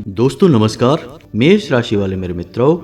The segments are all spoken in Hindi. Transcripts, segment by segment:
दोस्तों नमस्कार। मेष राशि वाले मेरे मित्रों,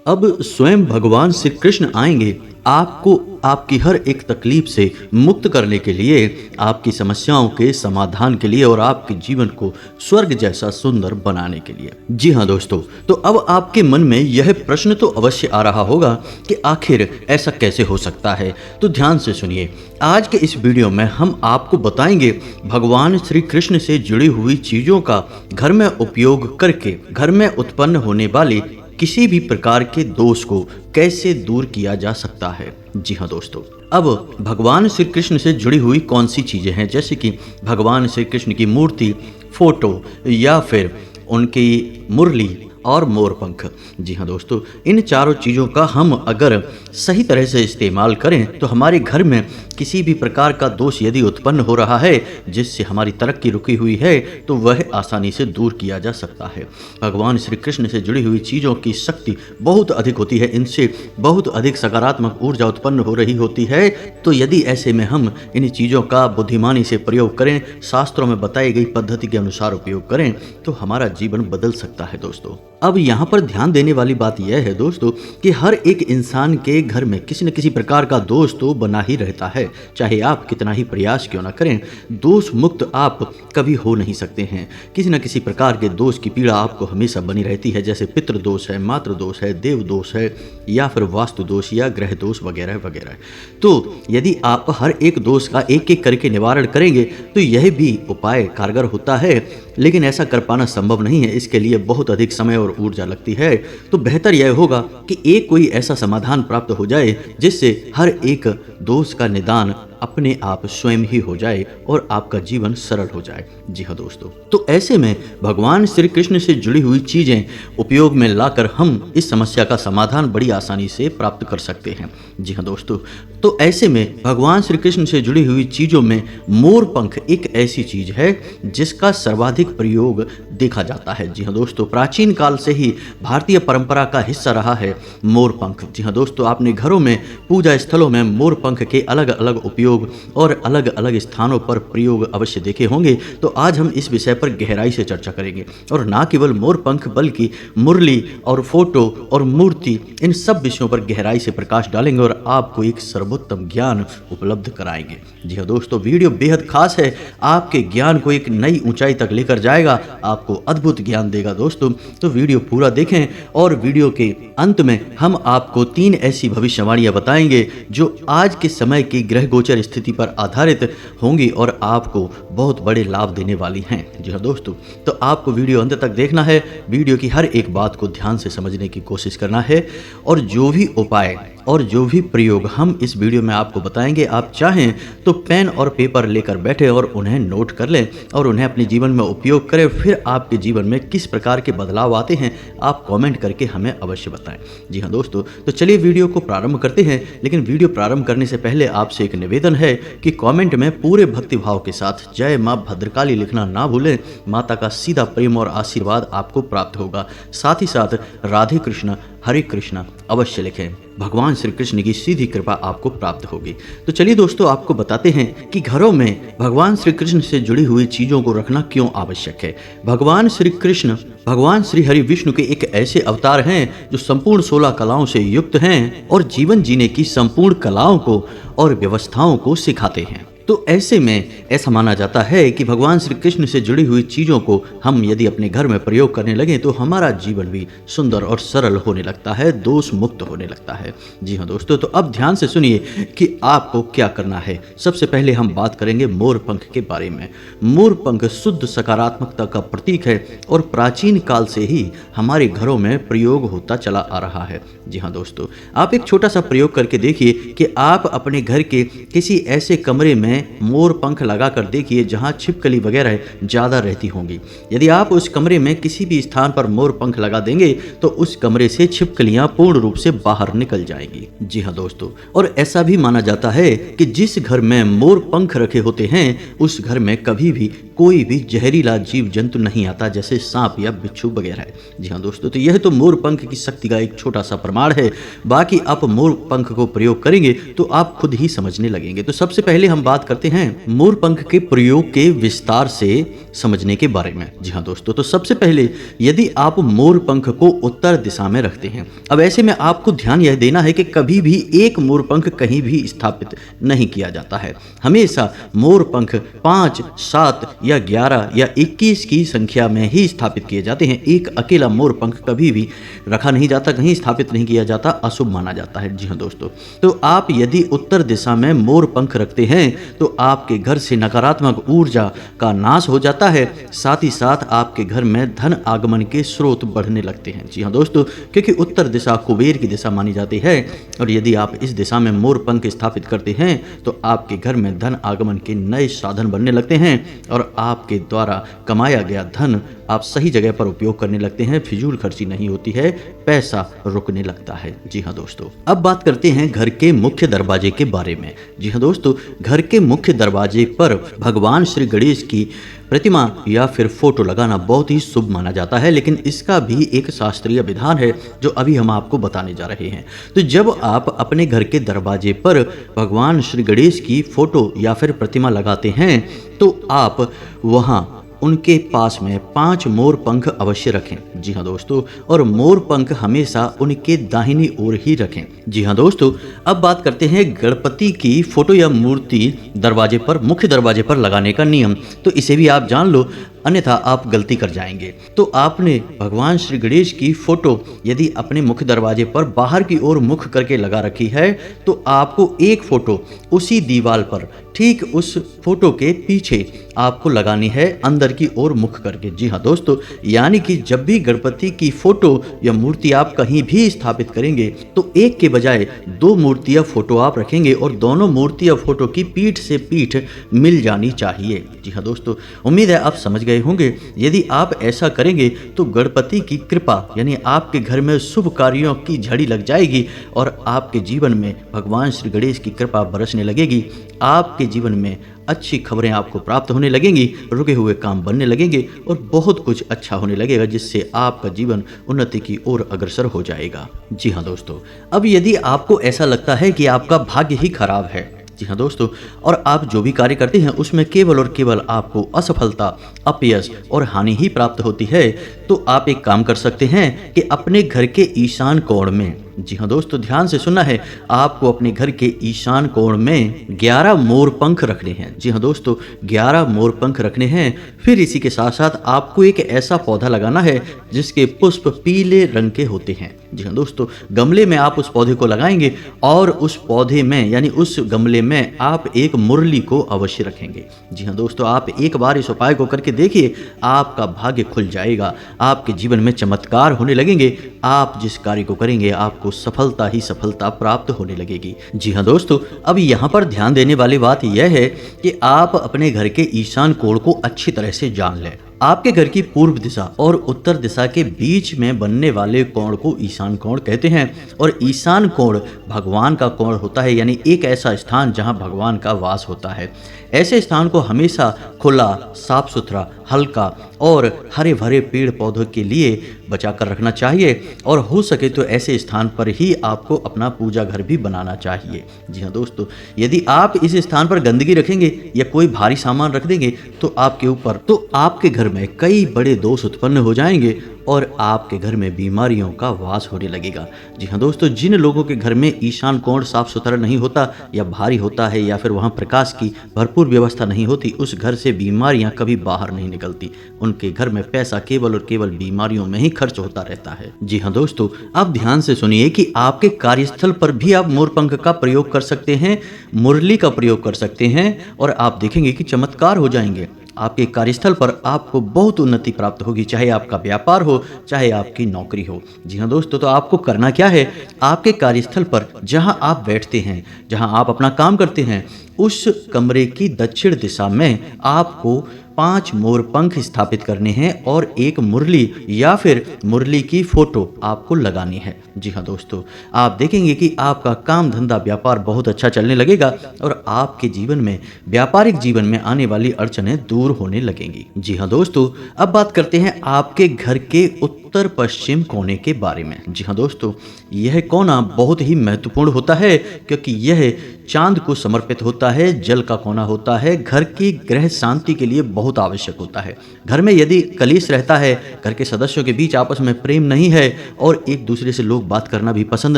अब स्वयं भगवान श्री कृष्ण आएंगे आपको आपकी हर एक तकलीफ से मुक्त करने के लिए, आपकी समस्याओं के समाधान के लिए और आपके जीवन को स्वर्ग जैसा सुंदर बनाने के लिए। जी हाँ दोस्तों, तो अब आपके मन में यह प्रश्न तो अवश्य आ रहा होगा कि आखिर ऐसा कैसे हो सकता है। तो ध्यान से सुनिए, आज के इस वीडियो में हम आपको बताएंगे भगवान श्री कृष्ण से जुड़ी हुई चीजों का घर में उपयोग करके घर में उत्पन्न होने वाली किसी भी प्रकार के दोष को कैसे दूर किया जा सकता है। जी हाँ दोस्तों, अब भगवान श्री कृष्ण से जुड़ी हुई कौन सी चीजें हैं, जैसे कि भगवान श्री कृष्ण की मूर्ति, फोटो या फिर उनकी मुरली और मोरपंख। जी हाँ दोस्तों, इन चारों चीज़ों का हम अगर सही तरह से इस्तेमाल करें तो हमारे घर में किसी भी प्रकार का दोष यदि उत्पन्न हो रहा है जिससे हमारी तरक्की रुकी हुई है तो वह आसानी से दूर किया जा सकता है। भगवान श्री कृष्ण से जुड़ी हुई चीज़ों की शक्ति बहुत अधिक होती है, इनसे बहुत अधिक सकारात्मक ऊर्जा उत्पन्न हो रही होती है। तो यदि ऐसे में हम इन चीज़ों का बुद्धिमानी से प्रयोग करें, शास्त्रों में बताई गई पद्धति के अनुसार उपयोग करें तो हमारा जीवन बदल सकता है दोस्तों। अब यहाँ पर ध्यान देने वाली बात यह है दोस्तों कि हर एक इंसान के घर में किसी न किसी प्रकार का दोष तो बना ही रहता है, चाहे आप कितना ही प्रयास क्यों ना करें, दोष मुक्त आप कभी हो नहीं सकते हैं। किसी न किसी प्रकार के दोष की पीड़ा आपको हमेशा बनी रहती है, जैसे पितृ दोष है, मातृ दोष है, देव दोष है या फिर वास्तु दोष या ग्रह दोष वगैरह वगैरह। तो यदि आप हर एक दोष का एक एक करके निवारण करेंगे तो यह भी उपाय कारगर होता है, लेकिन ऐसा कर पाना संभव नहीं है, इसके लिए बहुत अधिक समय और ऊर्जा लगती है। तो बेहतर यह होगा कि एक कोई ऐसा समाधान प्राप्त हो जाए जिससे हर एक दोष का निदान अपने आप स्वयं ही हो जाए और आपका जीवन सरल हो जाए। जी हाँ दोस्तों, तो ऐसे में भगवान श्री कृष्ण से जुड़ी हुई चीजें उपयोग में लाकर हम इस समस्या का समाधान बड़ी आसानी से प्राप्त कर सकते हैं। जी हाँ दोस्तों, तो ऐसे में भगवान श्री कृष्ण से जुड़ी हुई चीजों में मोर पंख एक ऐसी चीज है जिसका सर्वाधिक प्रयोग देखा जाता है। जी हाँ दोस्तों, प्राचीन काल से ही भारतीय परंपरा का हिस्सा रहा है मोर पंख। जी हाँ दोस्तों, आपने घरों में, पूजा स्थलों में मोर पंख के अलग अलग उपयोग और अलग अलग स्थानों पर प्रयोग अवश्य देखे होंगे। तो आज हम इस विषय पर गहराई से चर्चा करेंगे और ना केवल मोर पंख बल्कि मुरली और फोटो और मूर्ति, इन सब विषयों पर गहराई से प्रकाश डालेंगे और आपको एक सर्वोत्तम ज्ञान उपलब्ध कराएंगे। जी हाँ दोस्तों, वीडियो बेहद खास है, आपके ज्ञान को एक नई ऊंचाई तक लेकर जाएगा, आपको अद्भुत ज्ञान देगा दोस्तों। तो वीडियो पूरा देखें और वीडियो के अंत में हम आपको 3 ऐसी भविष्यवाणियां बताएंगे जो आज के समय की ग्रह गोचर स्थिति पर आधारित होंगी और आपको बहुत बड़े लाभ देने वाली हैं। जी हाँ दोस्तों, तो आपको वीडियो अंत तक देखना है, वीडियो की हर एक बात को ध्यान से समझने की कोशिश करना है और जो भी उपाय और जो भी प्रयोग हम इस वीडियो में आपको बताएंगे, आप चाहें तो पेन और पेपर लेकर बैठे और उन्हें नोट कर लें और उन्हें अपने जीवन में उपयोग करें। फिर आपके जीवन में किस प्रकार के बदलाव आते हैं आप कमेंट करके हमें अवश्य बताएं। जी हाँ दोस्तों, तो चलिए वीडियो को प्रारंभ करते हैं, लेकिन वीडियो प्रारंभ करने से पहले आपसे एक निवेदन है कि कमेंट में पूरे भक्तिभाव के साथ जय माँ भद्रकाली लिखना ना भूलें। माता का सीधा प्रेम और आशीर्वाद आपको प्राप्त होगा। साथ ही साथ राधे कृष्ण हरे कृष्ण अवश्य लिखें, भगवान श्री कृष्ण की सीधी कृपा आपको प्राप्त होगी। तो चलिए दोस्तों, आपको बताते हैं कि घरों में भगवान श्री कृष्ण से जुड़ी हुई चीजों को रखना क्यों आवश्यक है। भगवान श्री कृष्ण भगवान श्री हरि विष्णु के एक ऐसे अवतार हैं जो संपूर्ण 16 कलाओं से युक्त हैं और जीवन जीने की संपूर्ण कलाओं को और व्यवस्थाओं को सिखाते हैं। तो ऐसे में ऐसा माना जाता है कि भगवान श्री कृष्ण से जुड़ी हुई चीज़ों को हम यदि अपने घर में प्रयोग करने लगें तो हमारा जीवन भी सुंदर और सरल होने लगता है, दोष मुक्त होने लगता है। जी हाँ दोस्तों, तो अब ध्यान से सुनिए कि आपको क्या करना है। सबसे पहले हम बात करेंगे मोर पंख के बारे में। मोर पंख शुद्ध सकारात्मकता का प्रतीक है और प्राचीन काल से ही हमारे घरों में प्रयोग होता चला आ रहा है। जी हाँ दोस्तों, आप एक छोटा सा प्रयोग करके देखिए कि आप अपने घर के किसी ऐसे कमरे में मोर पंख लगाकर देखिए जहां छिपकली वगैरह ज्यादा रहती होंगी। यदि आप उस कमरे में किसी भी स्थान पर मोर पंख लगा देंगे तो उस कमरे से छिपकलियां पूर्ण रूप से बाहर निकल जाएंगी। जी हाँ दोस्तों, और ऐसा भी माना जाता है कि जिस घर में मोर पंख रखे होते हैं उस घर में कभी भी कोई भी जहरीला जीव जंतु नहीं आता, जैसे सांप या बिच्छू वगैरह। जी हाँ दोस्तों, तो यह तो मोर पंख की शक्ति का एक छोटा सा प्रमाण है। बाकी आप मोर पंख को प्रयोग करेंगे तो आप खुद ही समझने लगेंगे। तो सबसे पहले हम बात बात करते हैं मोर पंख के प्रयोग के विस्तार से समझने के बारे में। जी हाँ दोस्तों, तो सबसे पहले यदि आप मोर पंख को उत्तर दिशा में रखते हैं, अब ऐसे में आपको ध्यान यह देना है कि कभी भी एक मोर पंख कहीं भी स्थापित नहीं किया जाता है। हमेशा मोर पंख 5, 7 या 11 या 21 की संख्या में ही स्थापित किए जाते हैं। एक अकेला मोर पंख कभी भी रखा नहीं जाता, कहीं स्थापित नहीं किया जाता, अशुभ माना जाता है। जी हाँ दोस्तों, तो आप यदि उत्तर दिशा में मोर पंख रखते हैं तो आपके घर से नकारात्मक ऊर्जा का नाश हो जाता है, साथ ही साथ आपके घर में धन आगमन के स्रोत बढ़ने लगते हैं। जी हाँ दोस्तों, क्योंकि उत्तर दिशा कुबेर की दिशा मानी जाती है और यदि आप इस दिशा में मोर पंख स्थापित करते हैं तो आपके घर में धन आगमन के नए साधन बनने लगते हैं और आपके द्वारा कमाया गया धन आप सही जगह पर उपयोग करने लगते हैं, फिजूल खर्ची नहीं होती है, पैसा रुकने लगता है। जी हाँ दोस्तों, अब बात करते हैं घर के मुख्य दरवाजे के बारे में। जी हाँ दोस्तों, घर के मुख्य दरवाजे पर भगवान श्री गणेश की प्रतिमा या फिर फोटो लगाना बहुत ही शुभ माना जाता है, लेकिन इसका भी एक शास्त्रीय विधान है जो अभी हम आपको बताने जा रहे हैं। तो जब आप अपने घर के दरवाजे पर भगवान श्री गणेश की फोटो या फिर प्रतिमा लगाते हैं तो आप वहां उनके पास में 5 मोर पंख अवश्य रखें। जी हाँ दोस्तों, और मोर पंख हमेशा उनके दाहिनी ओर ही रखें। जी हाँ दोस्तों, अब बात करते हैं गणपति की फोटो या मूर्ति दरवाजे पर, मुख्य दरवाजे पर लगाने का नियम। तो इसे भी आप जान लो, अन्यथा आप गलती कर जाएंगे। तो आपने भगवान श्री गणेश की फोटो यदि अपने मुख्य दरवाजे पर बाहर की ओर मुख करके लगा रखी है तो आपको एक फोटो उसी दीवार पर ठीक उस फोटो के पीछे आपको लगानी है, अंदर की ओर मुख करके। जी हाँ दोस्तों, यानी कि जब भी गणपति की फोटो या मूर्ति आप कहीं भी स्थापित करेंगे तो एक के बजाय 2 मूर्ति या फोटो आप रखेंगे और दोनों मूर्ति या फोटो की पीठ से पीठ मिल जानी चाहिए। जी हाँ दोस्तों, उम्मीद है आप समझ गए होंगे। यदि आप ऐसा करेंगे तो गणपति की कृपा यानी आपके घर में शुभ कार्यों की झड़ी लग जाएगी और आपके जीवन में भगवान श्री गणेश की कृपा बरसने लगेगी। आपके जीवन में अच्छी खबरें आपको प्राप्त होने लगेंगी, रुके हुए काम बनने लगेंगे और बहुत कुछ अच्छा होने लगेगा, जिससे आपका जीवन उन्नति की ओर अग्रसर हो जाएगा। जी हाँ दोस्तों, अब यदि आपको ऐसा लगता है कि आपका भाग्य ही खराब है, जी हाँ दोस्तों, और आप जो भी कार्य करते हैं उसमें केवल और केवल आपको असफलता, अपयश और हानि ही प्राप्त होती है, तो आप एक काम कर सकते हैं कि अपने घर के ईशान कोण में, जी हाँ दोस्तों ध्यान से सुनना है, आपको अपने घर के ईशान कोण में 11 मोर पंख रखने हैं। जी हाँ दोस्तों, 11 मोर पंख रखने हैं। फिर इसी के साथ साथ आपको एक ऐसा पौधा लगाना है जिसके पुष्प पीले रंग के होते हैं। जी हाँ दोस्तों, गमले में आप उस पौधे को लगाएंगे और उस पौधे में यानी उस गमले में आप एक मुरली को अवश्य रखेंगे। जी हाँ दोस्तों, आप एक बार इस उपाय को करके देखिए, आपका भाग्य खुल जाएगा, आपके जीवन में चमत्कार होने लगेंगे। आप जिस कार्य को करेंगे आपको सफलता ही सफलता प्राप्त होने लगेगी। जी हाँ दोस्तों, अब यहाँ पर ध्यान देने वाली बात यह है कि आप अपने घर के ईशान कोण को अच्छी तरह से जान लें। आपके घर की पूर्व दिशा और उत्तर दिशा के बीच में बनने वाले कोण को ईशान कोण कहते हैं और ईशान कोण भगवान का कोण होता है, यानी एक ऐसा स्थान जहां भगवान का वास होता है। ऐसे स्थान को हमेशा खुला, साफ सुथरा, हल्का और हरे भरे पेड़ पौधों के लिए बचा कर रखना चाहिए और हो सके तो ऐसे स्थान पर ही आपको अपना पूजा घर भी बनाना चाहिए। जी हाँ दोस्तों, यदि आप इस स्थान पर गंदगी रखेंगे या कोई भारी सामान रख देंगे तो आपके घर में कई बड़े दोष उत्पन्न हो जाएंगे और आपके घर में बीमारियों का वास होने लगेगा। जी हाँ दोस्तों, जिन लोगों के घर में ईशान कोण साफ सुथरा नहीं होता या भारी होता है या फिर वहाँ प्रकाश की भरपूर व्यवस्था नहीं होती, उस घर से बीमारियाँ कभी बाहर नहीं निकलती। उनके घर में पैसा केवल और केवल बीमारियों में ही खर्च होता रहता है। जी हाँ दोस्तों, आप ध्यान से सुनिए कि आपके कार्यस्थल पर भी आप मोरपंख का प्रयोग कर सकते हैं, मुरली का प्रयोग कर सकते हैं और आप देखेंगे कि चमत्कार हो जाएंगे। आपके कार्यस्थल पर आपको बहुत उन्नति प्राप्त होगी, चाहे आपका व्यापार हो, चाहे आपकी नौकरी हो। जी हाँ दोस्तों, तो आपको करना क्या है, आपके कार्यस्थल पर जहां आप बैठते हैं, जहां आप अपना काम करते हैं, उस कमरे की दक्षिण दिशा में आपको 5 मोरपंख स्थापित करने हैं और एक मुरली या फिर मुरली की फोटो आपको लगानी है। जी हाँ दोस्तों, आप देखेंगे कि आपका काम धंधा व्यापार बहुत अच्छा चलने लगेगा और आपके जीवन में, व्यापारिक जीवन में आने वाली अड़चनें दूर होने लगेंगी। जी हाँ दोस्तों, अब बात करते हैं आपके घर के उत्तर पश्चिम कोने के बारे में। जी हाँ दोस्तों, यह कोना बहुत ही महत्वपूर्ण होता है क्योंकि यह चांद को समर्पित होता है। जल का कोना होता है, घर की ग्रह शांति के लिए बहुत आवश्यक होता है। घर में यदि कलेश रहता है, घर के सदस्यों के बीच आपस में प्रेम नहीं है और एक दूसरे से लोग बात करना भी पसंद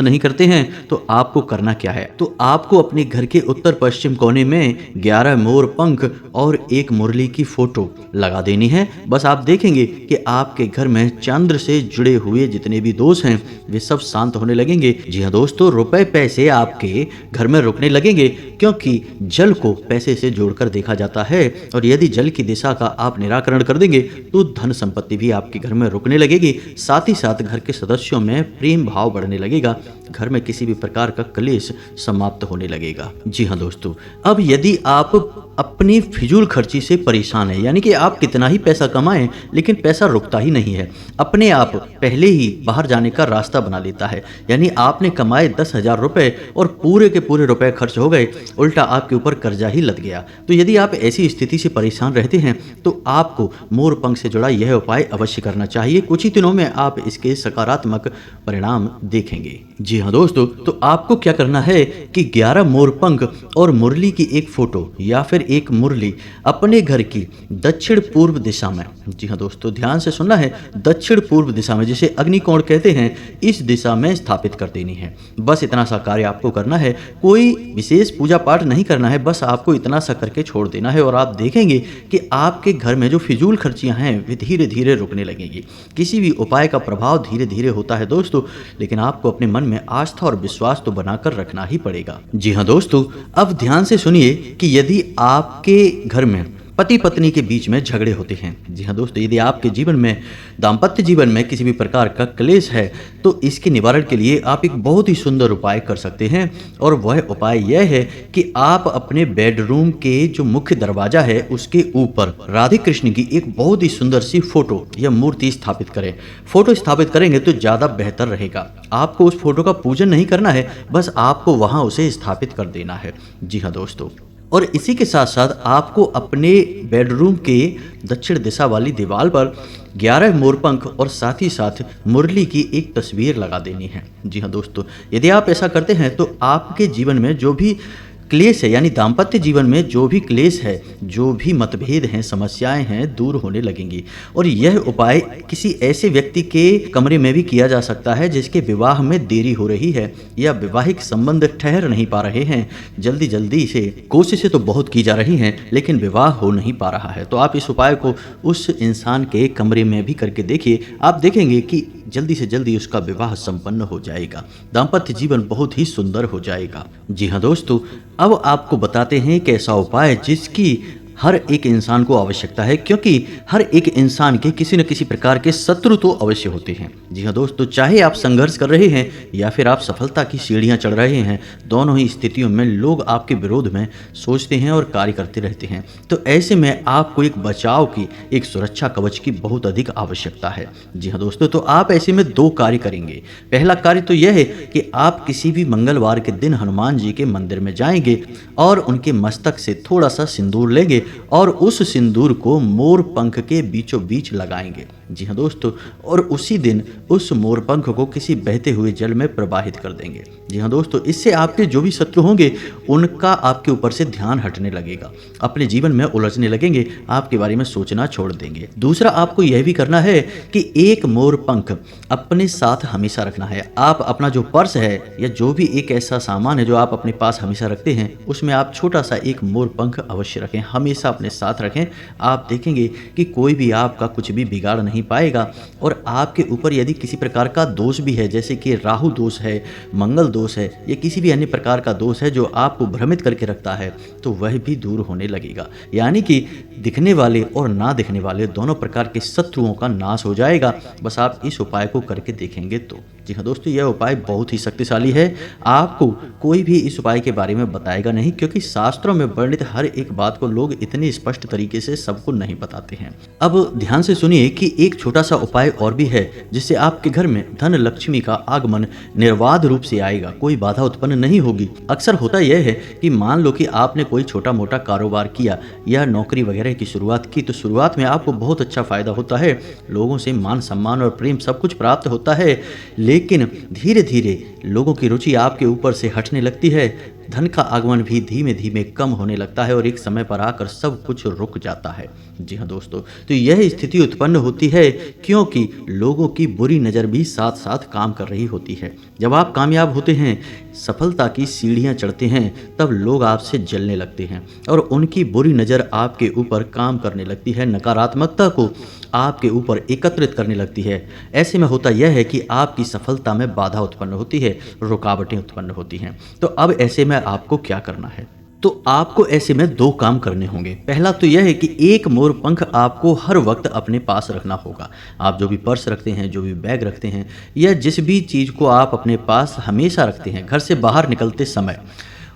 नहीं करते हैं, तो आपको करना क्या है? तो आपको अपने घर के उत्तर पश्चिम कोने में 11 मोर पंख और एक मुरली की फोटो लगा देनी है। बस आप देखेंगे कि आपके घर में चंद्र से जुड़े हुए जितने भी दोष हैं वे सब शांत होने लगेंगे। जी हाँ दोस्तों, रुपए पैसे आपके घर में रुकने लगेंगे क्योंकि जल को पैसे से जोड़कर देखा जाता है और यदि जल की दिशा का आप निराकरण कर देंगे तो धन संपत्ति भी आपके घर में रुकने लगेगी। साथ ही साथ घर के सदस्यों में प्रेम भाव बढ़ने लगेगा, घर में किसी भी प्रकार का क्लेश समाप्त होने लगेगा। जी हाँ दोस्तों, अब यदि आप अपनी फिजूल खर्ची से परेशान है, यानी कि आप कितना ही पैसा कमाएं लेकिन पैसा रुकता ही नहीं है, अपने आप पहले ही बाहर जाने का रास्ता बना लेता है, यानी आपने कमाए 10,000 रुपए और पूरे के पूरे रुपए खर्च हो गए, उल्टा आपके ऊपर कर्जा ही लद गया। तो यदि आप ऐसी स्थिति से परेशान रहते हैं तो आपको मोर पंख से जुड़ा यह उपाय अवश्य करना चाहिए। कुछ ही दिनों में आप इसके सकारात्मक परिणाम देखेंगे। जी हाँ दोस्तों, तो आपको क्या करना है कि 11 मोर पंख और मुरली की एक फोटो या फिर एक मुरली अपने घर की दक्षिण पूर्व दिशा में, जी हाँ दोस्तों ध्यान से सुनना है, दक्षिण पूर्व दिशा में, जिसे अग्निकोण कहते हैं, इस दिशा में स्थापित कर देनी है। बस इतना सा कार्य आपको करना है, कोई विशेष पूजा पाठ नहीं करना है, बस आपको इतना सा करके छोड़ देना है और आप देखेंगे कि आपके घर में जो फिजूल खर्चियां हैं वे धीरे धीरे रुकने लगेंगी। किसी भी उपाय का प्रभाव धीरे धीरे होता है दोस्तों, लेकिन आपको अपने मन में आस्था और विश्वास तो बनाकर रखना ही पड़ेगा। जी हाँ दोस्तों, अब ध्यान से सुनिए कि यदि आपके घर में पति पत्नी के बीच में झगड़े होते हैं, जी हाँ दोस्तों, यदि आपके जीवन में दाम्पत्य जीवन में किसी भी प्रकार का क्लेश है तो इसके निवारण के लिए आप एक बहुत ही सुंदर उपाय कर सकते हैं और वह उपाय यह है कि आप अपने बेडरूम के जो मुख्य दरवाजा है उसके ऊपर राधे कृष्ण की एक बहुत ही सुंदर सी फोटो या मूर्ति स्थापित करें। फोटो स्थापित करेंगे तो ज़्यादा बेहतर रहेगा। आपको उस फोटो का पूजन नहीं करना है, बस आपको वहाँ उसे स्थापित कर देना है। जी हाँ दोस्तों, और इसी के साथ साथ आपको अपने बेडरूम के दक्षिण दिशा वाली दीवार पर 11 मोरपंख और साथ ही साथ मुरली की एक तस्वीर लगा देनी है। जी हाँ दोस्तों, यदि आप ऐसा करते हैं तो आपके जीवन में जो भी क्लेश है, यानी दाम्पत्य जीवन में जो भी क्लेश है, जो भी मतभेद हैं, समस्याएं हैं, दूर होने लगेंगी। और यह उपाय किसी ऐसे व्यक्ति के कमरे में भी किया जा सकता है जिसके विवाह में देरी हो रही है या वैवाहिक संबंध ठहर नहीं पा रहे हैं, जल्दी जल्दी से कोशिशें तो बहुत की जा रही हैं लेकिन विवाह हो नहीं पा रहा है, तो आप इस उपाय को उस इंसान के कमरे में भी करके देखिए। आप देखेंगे कि जल्दी से जल्दी उसका विवाह संपन्न हो जाएगा, दाम्पत्य जीवन बहुत ही सुंदर हो जाएगा। जी हाँ दोस्तों, अब आपको बताते हैं एक ऐसा उपाय जिसकी हर एक इंसान को आवश्यकता है, क्योंकि हर एक इंसान के किसी न किसी प्रकार के शत्रु तो अवश्य होते हैं। जी हाँ दोस्तों, चाहे आप संघर्ष कर रहे हैं या फिर आप सफलता की सीढ़ियां चढ़ रहे हैं, दोनों ही स्थितियों में लोग आपके विरोध में सोचते हैं और कार्य करते रहते हैं। तो ऐसे में आपको एक बचाव की, एक सुरक्षा कवच की बहुत अधिक आवश्यकता है। जी हाँ दोस्तों, तो आप ऐसे में 2 कार्य करेंगे। पहला कार्य तो यह है कि आप किसी भी मंगलवार के दिन हनुमान जी के मंदिर में जाएंगे और उनके मस्तक से थोड़ा सा सिंदूर लेंगे और उस सिंदूर को मोर पंख के बीचों बीच लगाएंगे। जी हाँ दोस्तों, और उसी दिन उस मोर पंख को किसी बहते हुए जल में प्रवाहित कर देंगे। जी हाँ दोस्तों, इससे आपके जो भी शत्रु होंगे उनका आपके ऊपर से ध्यान हटने लगेगा, अपने जीवन में उलझने लगेंगे, आपके बारे में सोचना छोड़ देंगे। दूसरा आपको यह भी करना है कि एक मोर पंख अपने साथ हमेशा रखना है। आप अपना जो पर्स है या जो भी एक ऐसा सामान है जो आप अपने पास हमेशा रखते हैं, उसमें आप छोटा सा एक मोर पंख अवश्य रखें, हमेशा अपने साथ रखें। आप देखेंगे कि कोई भी आपका कुछ भी बिगाड़ नहीं पाएगा। और आपके ऊपर यदि किसी प्रकार का दोष भी है, जैसे कि राहु दोष है, मंगल दोष है या किसी भी अन्य प्रकार का दोष है जो आपको भ्रमित करके रखता है, तो वह भी दूर होने लगेगा। यानी कि दिखने वाले और ना दिखने वाले दोनों प्रकार के शत्रुओं का नाश हो जाएगा। बस आप इस उपाय को करके देखेंगे तो। जी हाँ दोस्तों, यह उपाय बहुत ही शक्तिशाली है। आपको कोई भी इस उपाय के बारे में बताएगा नहीं, क्योंकि शास्त्रों में वर्णित हर एक बात को लोग इतनी स्पष्ट तरीके से सबको नहीं बताते हैं। अब ध्यान से सुनिए कि एक छोटा सा उपाय और भी है, जिससे आपके घर में धन लक्ष्मी का आगमन निर्बाध रूप से आएगा, कोई बाधा उत्पन्न नहीं होगी। अक्सर होता यह है कि मान लो कि आपने कोई छोटा मोटा कारोबार किया या नौकरी वगैरह की शुरुआत की, तो शुरुआत में आपको बहुत अच्छा फायदा होता है, लोगों से मान सम्मान और प्रेम सब कुछ प्राप्त होता है। लेकिन धीरे धीरे लोगों की रुचि आपके ऊपर से हटने लगती है, धन का आगमन भी धीमे धीमे कम होने लगता है और एक समय पर आकर सब कुछ रुक जाता है। जी हाँ दोस्तों, तो यह स्थिति उत्पन्न होती है क्योंकि लोगों की बुरी नज़र भी साथ साथ काम कर रही होती है। जब आप कामयाब होते हैं, सफलता की सीढ़ियाँ चढ़ते हैं, तब लोग आपसे जलने लगते हैं और उनकी बुरी नज़र आपके ऊपर काम करने लगती है, नकारात्मकता को आपके ऊपर एकत्रित करने लगती है। ऐसे में होता यह है कि आपकी सफलता में बाधा उत्पन्न होती है, रुकावटें उत्पन्न होती हैं। तो अब ऐसे में आपको क्या करना है? तो आपको ऐसे में दो काम करने होंगे। पहला तो यह है कि एक मोर पंख आपको हर वक्त अपने पास रखना होगा। आप जो भी पर्स रखते हैं, जो भी बैग रखते हैं, या जिस भी चीज़ को आप अपने पास हमेशा रखते हैं, घर से बाहर निकलते समय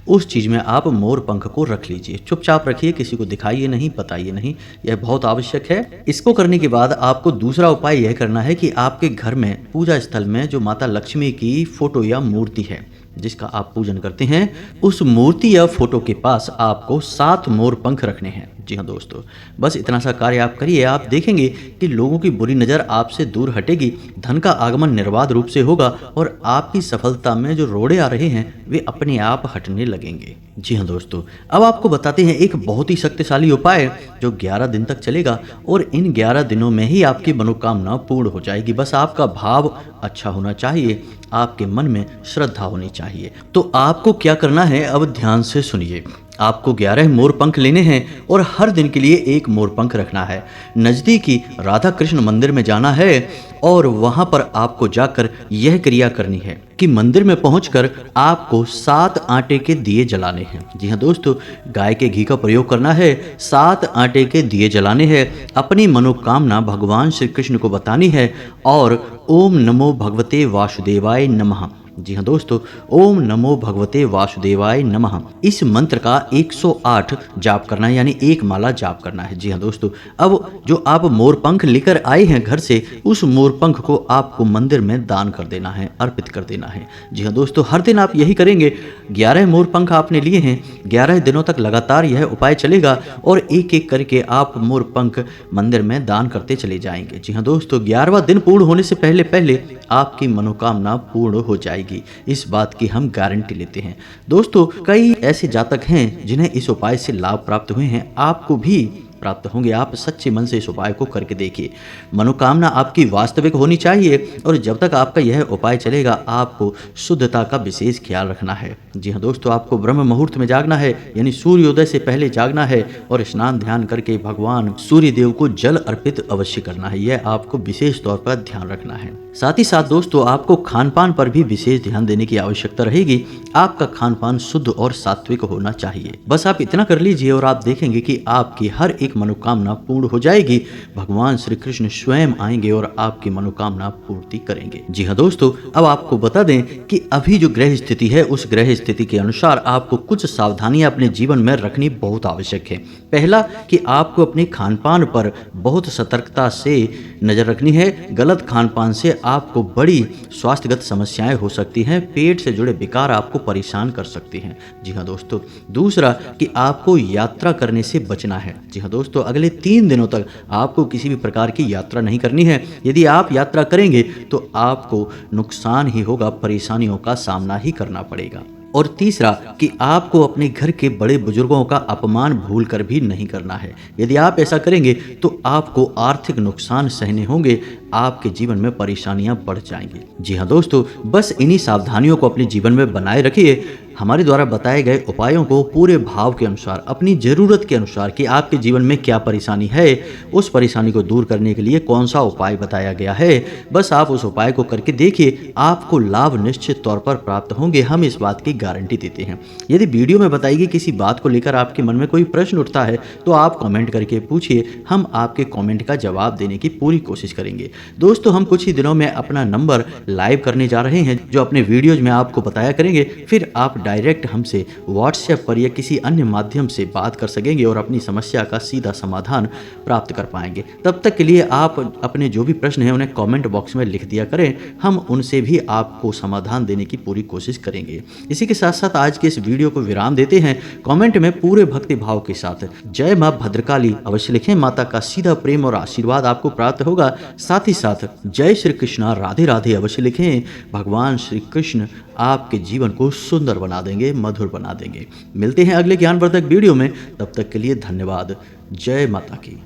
उस चीज़ में आप मोर पंख को रख लीजिए। चुपचाप रखिए, किसी को दिखाइए नहीं, बताइए नहीं, यह बहुत आवश्यक है। इसको करने के बाद आपको दूसरा उपाय यह करना है कि आपके घर में पूजा स्थल में जो माता लक्ष्मी की फोटो या मूर्ति है, जिसका आप पूजन करते हैं, उस मूर्ति या फोटो के पास आपको 7 मोर पंख रखने हैं। जी हाँ दोस्तों, बस इतना सा कार्य आप करिए, आप देखेंगे कि लोगों की बुरी नज़र आपसे दूर हटेगी, धन का आगमन निर्बाध रूप से होगा और आपकी सफलता में जो रोड़े आ रहे हैं वे अपने आप हटने लगेंगे। जी हाँ दोस्तों, अब आपको बताते हैं एक बहुत ही शक्तिशाली उपाय जो 11 दिन तक चलेगा और इन 11 दिनों में ही आपकी मनोकामना पूर्ण हो जाएगी। बस आपका भाव अच्छा होना चाहिए, आपके मन में श्रद्धा होनी चाहिए। तो आपको क्या करना है, अब ध्यान से सुनिए। आपको 11 मोर पंख लेने हैं और हर दिन के लिए एक मोर पंख रखना है। नज़दीकी राधा कृष्ण मंदिर में जाना है और वहां पर आपको जाकर यह क्रिया करनी है कि मंदिर में पहुंचकर आपको 7 आटे के दिए जलाने हैं। जी हाँ दोस्तों, गाय के घी का प्रयोग करना है, 7 आटे के दिए जलाने हैं, अपनी मनोकामना भगवान श्री कृष्ण को बतानी है और ओम नमो भगवते वासुदेवाय नमः। जी हाँ दोस्तों, ओम नमो भगवते वासुदेवाय नमः इस मंत्र का 108 जाप करना है, यानी एक माला जाप करना है। जी हाँ दोस्तों, अब जो आप मोर पंख लेकर आए हैं घर से, उस मोर पंख को आपको मंदिर में दान कर देना है, अर्पित कर देना है। जी हाँ दोस्तों, हर दिन आप यही करेंगे। 11 मोर पंख आपने लिए हैं, 11 दिनों तक लगातार यह उपाय चलेगा और एक एक करके आप मोर पंख मंदिर में दान करते चले जाएंगे। जी हाँ दोस्तों, 11वां दिन पूर्ण होने से पहले पहले आपकी मनोकामना पूर्ण हो जाएगी, इस बात की हम गारंटी लेते हैं। दोस्तों, कई ऐसे जातक हैं जिन्हें इस उपाय से लाभ प्राप्त हुए हैं, आपको भी प्राप्त होंगे। आप सच्चे मन से इस उपाय को करके देखिए। मनोकामना आपकी वास्तविक होनी चाहिए और जब तक आपका यह उपाय चलेगा, आपको शुद्धता का विशेष ख्याल रखना है। जी हाँ दोस्तों, आपको ब्रह्म मुहूर्त में जागना है, यानी सूर्योदय से पहले जागना है और स्नान ध्यान करके भगवान सूर्य देव को जल अर्पित अवश्य करना है। यह आपको विशेष तौर पर ध्यान रखना है। साथ ही साथ दोस्तों, आपको खान पान पर भी विशेष ध्यान देने की आवश्यकता रहेगी। आपका खान पान शुद्ध और सात्विक होना चाहिए। बस आप इतना कर लीजिए और आप देखेंगे कि आपकी हर एक मनोकामना पूर्ण हो जाएगी। भगवान श्री कृष्ण स्वयं आएंगे और आपकी मनोकामना पूर्ति करेंगे। जी हाँ दोस्तों, अब आपको बता दें कि अभी जो ग्रह स्थिति है, उस ग्रह स्थिति के अनुसार आपको कुछ सावधानियां अपने जीवन में रखनी बहुत आवश्यक है। पहला कि आपको अपने खान पान पर बहुत सतर्कता से नजर रखनी है। गलत खान पान से आपको बड़ी स्वास्थ्यगत समस्याएं हो सकती हैं, पेट से जुड़े विकार आपको परेशान कर सकती हैं। जी हाँ दोस्तों, दूसरा कि आपको यात्रा करने से बचना है। जी हाँ दोस्तों, अगले 3 दिनों तक आपको किसी भी प्रकार की यात्रा नहीं करनी है। यदि आप यात्रा करेंगे तो आपको नुकसान ही होगा, परेशानियों का सामना ही करना पड़ेगा। और तीसरा कि आपको अपने घर के बड़े बुजुर्गों का अपमान भूल कर भी नहीं करना है। यदि आप ऐसा करेंगे तो आपको आर्थिक नुकसान सहने होंगे, आपके जीवन में परेशानियां बढ़ जाएंगी। जी हाँ दोस्तों, बस इन्हीं सावधानियों को अपने जीवन में बनाए रखिए। हमारे द्वारा बताए गए उपायों को पूरे भाव के अनुसार, अपनी ज़रूरत के अनुसार कि आपके जीवन में क्या परेशानी है, उस परेशानी को दूर करने के लिए कौन सा उपाय बताया गया है, बस आप उस उपाय को करके देखिए, आपको लाभ निश्चित तौर पर प्राप्त होंगे। हम इस बात की गारंटी देते हैं। यदि वीडियो में बताई गई किसी बात को लेकर आपके मन में कोई प्रश्न उठता है तो आप कमेंट करके पूछिए, हम आपके कमेंट का जवाब देने की पूरी कोशिश करेंगे। दोस्तों, हम कुछ ही दिनों में अपना नंबर लाइव करने जा रहे हैं, जो अपने वीडियोज में आपको बताया करेंगे। फिर आप डायरेक्ट हमसे व्हाट्सएप पर या किसी अन्य माध्यम से बात कर सकेंगे और अपनी समस्या का सीधा समाधान प्राप्त कर पाएंगे। तब तक के लिए आप अपने जो भी प्रश्न हैं उन्हें कमेंट बॉक्स में लिख दिया करें, हम उनसे भी आपको समाधान देने की पूरी कोशिश करेंगे। इसी के साथ साथ आज के इस वीडियो को विराम देते हैं। कमेंट में पूरे भक्ति भाव के साथ जय मां भद्रकाली अवश्य लिखें। माता का सीधा प्रेम और आशीर्वाद आपको प्राप्त होगा। साथ ही साथ जय श्री कृष्णा राधे राधे अवश्य लिखें। भगवान श्री कृष्ण आपके जीवन को सुंदर बना देंगे, मधुर बना देंगे। मिलते हैं अगले ज्ञानवर्धक वीडियो में, तब तक के लिए धन्यवाद। जय माता की।